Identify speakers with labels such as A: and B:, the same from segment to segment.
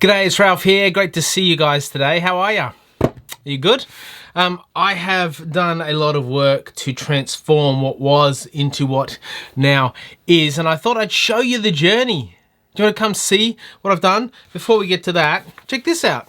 A: G'day, it's Ralph here. Great to see you guys today. How are you? Are you good? I have done a lot of work to transform what was into what now is, and I thought I'd show you the journey. Do you want to come see what I've done? Before we get to that, check this out.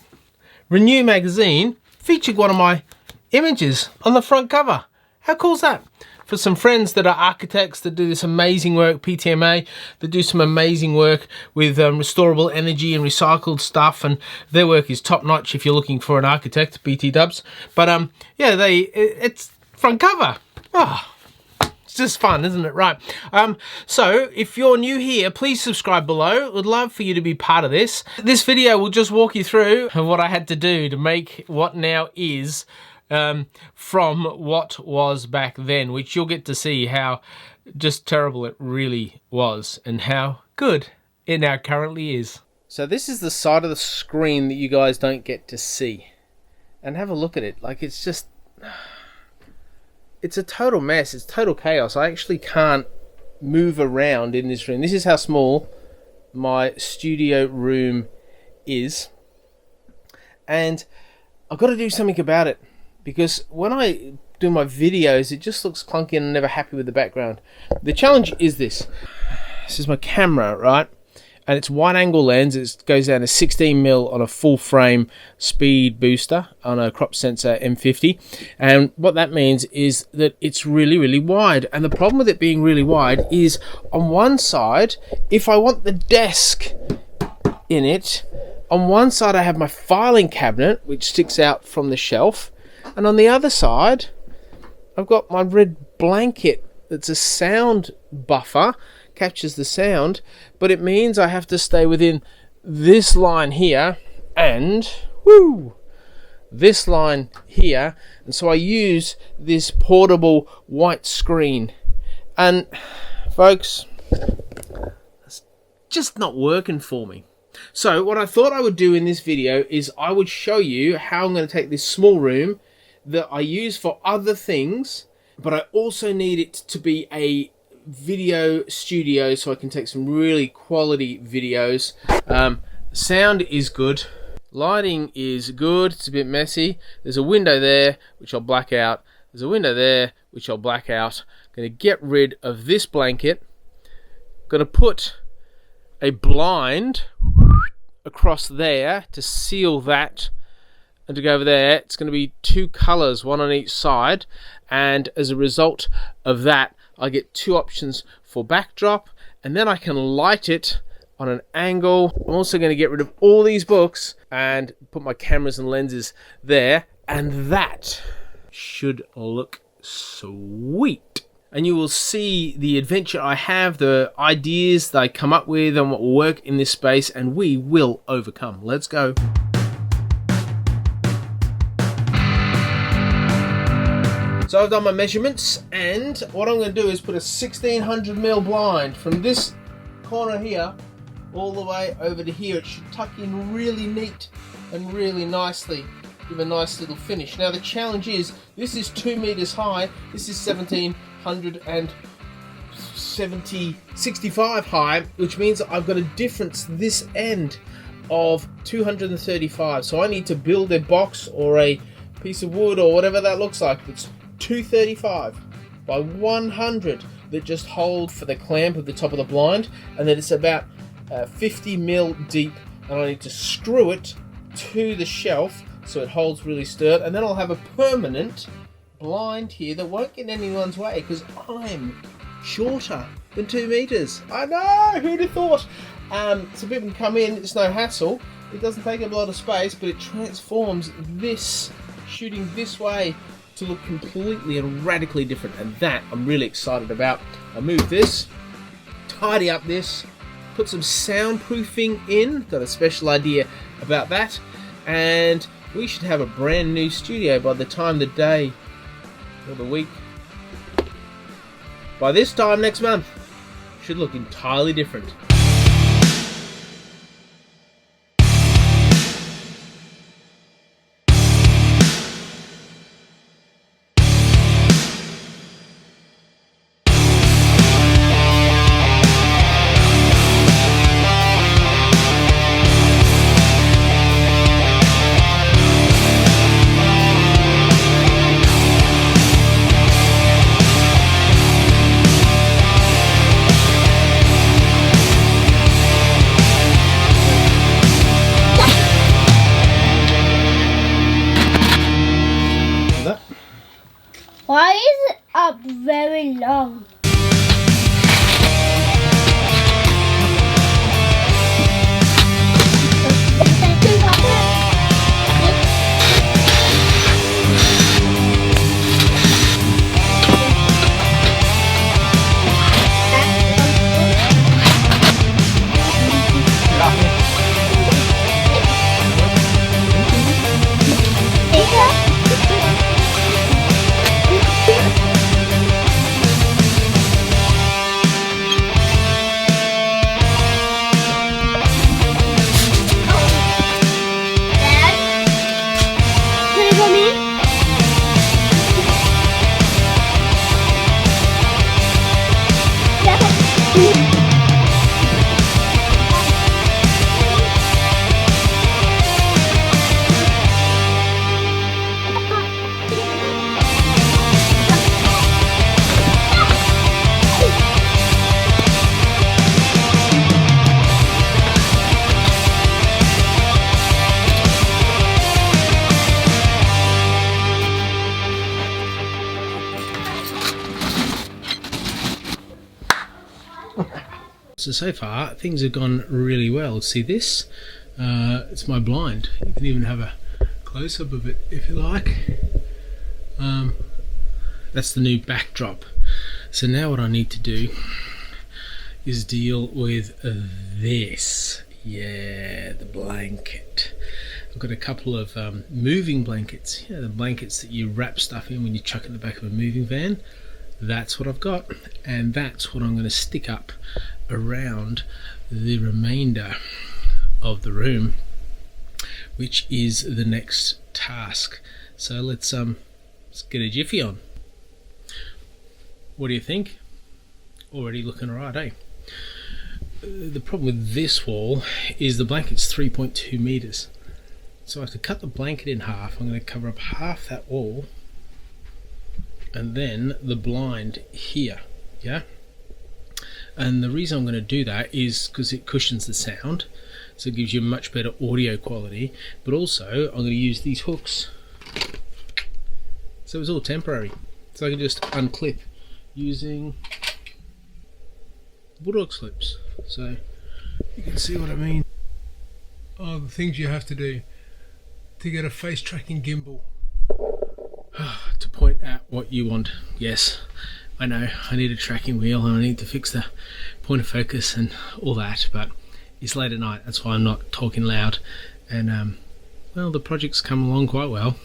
A: Renew magazine featured one of my images on the front cover. How cool is that? For some friends that are architects that do this amazing work, PTMA, that do some amazing work with restorable energy and recycled stuff, and their work is top notch if you're looking for an architect, BT dubs. But yeah, it's front cover. Oh, it's just fun, isn't it? Right. So if you're new here, please subscribe below. Would love for you to be part of this. This video will just walk you through what I had to do to make what now is from what was back then, which you'll get to see how just terrible it really was and how good it now currently is. So this is the side of the screen that you guys don't get to see, and have a look at it. Like, it's just, it's a total mess. It's total chaos. I actually can't move around in this room. This is how small my studio room is, and I've got to do something about it. Because when I do my videos, it just looks clunky and I'm never happy with the background. The challenge is this. This is my camera, right? And it's wide angle lens. It goes down to 16mm on a full frame speed booster on a crop sensor M50. And what that means is that it's really, really wide. And the problem with it being really wide is on one side, if I want the desk in it, on one side I have my filing cabinet, which sticks out from the shelf. And on the other side, I've got my red blanket that's a sound buffer, captures the sound, but it means I have to stay within this line here and this line here. And so I use this portable white screen. And folks, it's just not working for me. So what I thought I would do in this video is I would show you how I'm going to take this small room that I use for other things, but I also need it to be a video studio so I can take some really quality videos. Sound is good, lighting is good, it's a bit messy. There's a window there which I'll black out, there's a window there which I'll black out. I'm going to get rid of this blanket, I'm going to put a blind across there to seal that. And to go over there, it's going to be two colors, one on each side, and as a result of that, I get two options for backdrop, and then I can light it on an angle. I'm also going to get rid of all these books and put my cameras and lenses there, and that should look sweet. And you will see the adventure I have, the ideas that I come up with and what will work in this space, and we will overcome. Let's go. So I've done my measurements, and what I'm going to do is put a 1600mm blind from this corner here all the way over to here. It should tuck in really neat and really nicely, give a nice little finish. Now the challenge is, this is 2 meters high, this is 1765 high, which means I've got a difference this end of 235. So I need to build a box or a piece of wood or whatever that looks like. It's 235 by 100 that just hold for the clamp of the top of the blind, and then it's about 50mm deep, and I need to screw it to the shelf so it holds really sturdy, and then I'll have a permanent blind here that won't get in anyone's way because I'm shorter than 2 meters. I know, who'd have thought? So people can come in, it's no hassle, it doesn't take up a lot of space, but it transforms this shooting this way to look completely and radically different, and that I'm really excited about. I move this, tidy up this, put some soundproofing in, got a special idea about that, and we should have a brand new studio by the time the day or the week, by this time next month, should look entirely different.
B: very long.
A: So far things have gone really well. See this? It's my blind. You can even have a close-up of it if you like. That's the new backdrop. So now what I need to do is deal with this. Yeah, the blanket. I've got a couple of moving blankets. You know, the blankets that you wrap stuff in when you chuck it in the back of a moving van. That's what I've got, and that's what I'm going to stick up around the remainder of the room, which is the next task. So let's get a jiffy on. What do you think? Already looking alright, eh? The problem with this wall is the blanket's 3.2 meters. So I have to cut the blanket in half. I'm going to cover up half that wall, and then the blind here, yeah? And the reason I'm going to do that is because it cushions the sound, so it gives you much better audio quality, but also I'm going to use these hooks, so it's all temporary, so I can just unclip using bulldog clips. So you can see what I mean. Oh, the things you have to do to get a face tracking gimbal to point out what you want. Yes, I know, I need a tracking wheel and I need to fix the point of focus and all that, but it's late at night, that's why I'm not talking loud. And well, the project's come along quite well.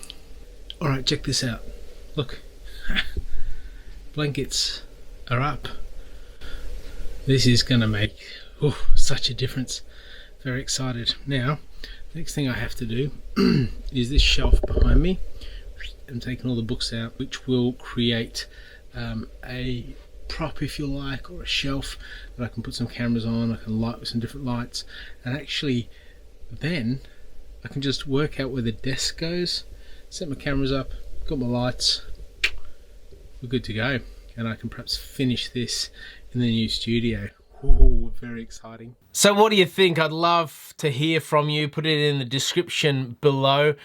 A: Alright, check this out. Look, blankets are up. This is gonna make such a difference. Very excited. Now, next thing I have to do is this shelf behind me. I'm taking all the books out, which will create a prop, if you like, or a shelf that I can put some cameras on. I can light with some different lights, and actually then I can just work out where the desk goes, set my cameras up, got my lights, we're good to go, and I can perhaps finish this in the new studio. Ooh, very exciting. So what do you think? I'd love to hear from you. Put it in the description below.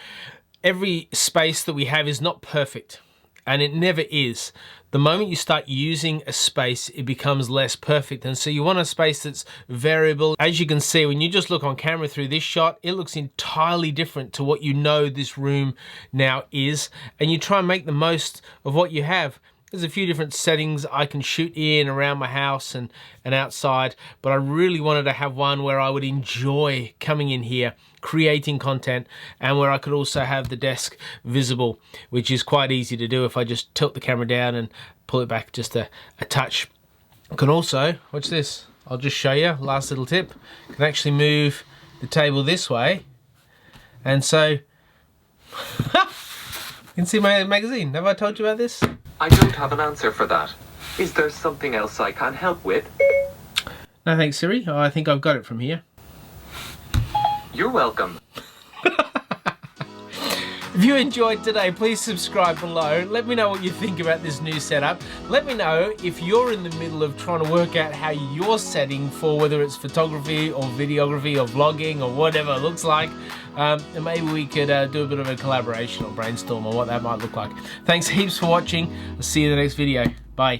A: Every space that we have is not perfect, and it never is. The moment you start using a space, it becomes less perfect, and so you want a space that's variable. As you can see, when you just look on camera through this shot, it looks entirely different to what you know this room now is, and you try and make the most of what you have. There's a few different settings I can shoot in around my house and outside, but I really wanted to have one where I would enjoy coming in here, creating content, and where I could also have the desk visible, which is quite easy to do if I just tilt the camera down and pull it back just a touch. I can also, watch this, I'll just show you, last little tip, I can actually move the table this way, and so you can see my magazine. Have I told you about this?
C: I don't have an answer for that. Is there something else I can help with?
A: No thanks, Siri. Oh, I think I've got it from here.
C: You're welcome.
A: If you enjoyed today, please subscribe below. Let me know what you think about this new setup. Let me know if you're in the middle of trying to work out how you're setting for whether it's photography or videography or vlogging or whatever it looks like. And maybe we could do a bit of a collaboration or brainstorm on what that might look like. Thanks heaps for watching. I'll see you in the next video. Bye.